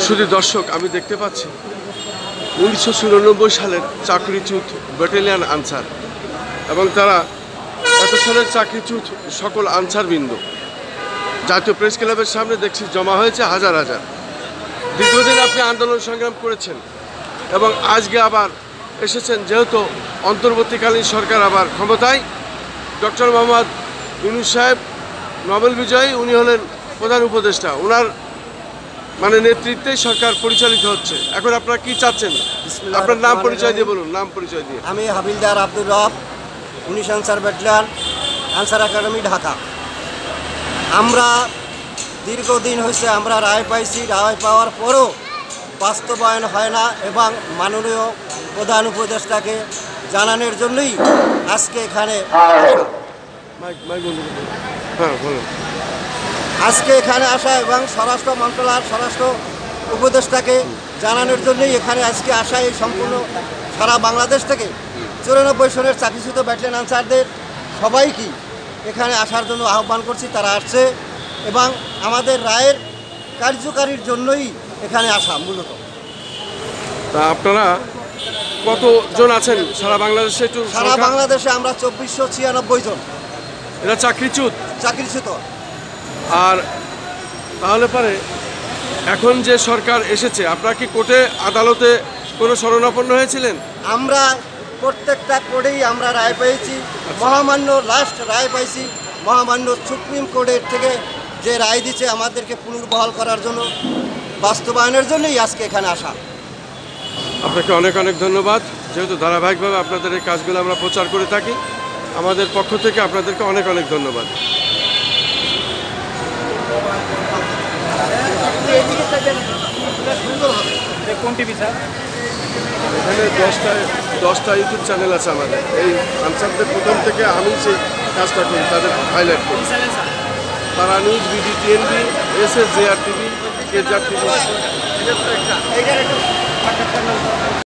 শুধু দর্শক, আমি দেখতে পাচ্ছি 1994 সালের চাকরিচ্যুত ব্যাটালিয়ান আনসার এবং তারা এত সালের চাকরিচ্যুত সকল আনসারবৃন্দ জাতীয় প্রেস ক্লাবের সামনে দেখছি জমা হয়েছে হাজার হাজার। দীর্ঘদিন আপনি আন্দোলন সংগ্রাম করেছেন এবং আজকে আবার এসেছেন, যেহেতু অন্তর্বর্তীকালীন সরকার আবার ক্ষমতায়, ডক্টর মোহাম্মদ ইউনূস সাহেব নোবেল বিজয়ী, উনি হলেন প্রধান উপদেষ্টা, ওনার নেতৃত্বে সরকার পরিচালিত হচ্ছে। এখন আপনারা কি চাচ্ছেন? আপনার নাম পরিচয় দিয়ে বলুন। নাম পরিচয় দিয়ে। আমি হাবিলদার আব্দুর রব, 19 answer battalion, answer academy, Dhaka. আমরা দীর্ঘদিন হয়েছে আমরা রায় পাইছি, রায় পাওয়ার পরও বাস্তবায়ন হয় না এবং মাননীয় প্রধান উপদেষ্টাকে জানানোর জন্যই আজকে এখানে আসা এবং স্বরাষ্ট্র মন্ত্রণালয়ের স্বরাষ্ট্র উপদেষ্টাকে জানানোর জন্যই এখানে আজকে আসা। এই সম্পূর্ণ সারা বাংলাদেশ থেকে 94 সনের চাকরিচ্যুত ব্যাটালিয়ন আনসারদের সবাইকে এখানে আসার জন্য আহ্বান করছি। তারা আসছে এবং আমাদের রায়ের কার্যকারীর জন্যই এখানে আসা মূলত। তা আপনারা কতজন আছেন সারা বাংলাদেশে? সারা বাংলাদেশে আমরা 2496 জন। এরা চাকরিচ্যুত। আর তাহলে পরে এখন যে সরকার এসেছে, আপনারা কি কোর্টে আদালতে কোনো শরণাপন্ন হয়েছিলেন? আমরা প্রত্যেকটা কোর্টেই আমরা রায় পেয়েছি। মহামান্য লাস্ট রায় পাইছি মহামান্য সুপ্রিম কোর্টের থেকে, যে রায় দিচ্ছে আমাদেরকে পুনর্বহাল করার জন্য, বাস্তবায়নের জন্যই আজকে এখানে আসা। আপনাকে অনেক অনেক ধন্যবাদ। যেহেতু ধারাবাহিকভাবে আপনাদের এই কাজগুলো আমরা প্রচার করে থাকি, আমাদের পক্ষ থেকে আপনাদেরকে অনেক অনেক ধন্যবাদ। এখানে 10টা ইউটিউব চ্যানেল আছে আমাদের। এই আনসারদের প্রথম থেকে আমি সেই কাজটা করি, তাদের হাইলাইট করি। তারা news, BD, TNB, SS, JR TV, কেজার টিভি।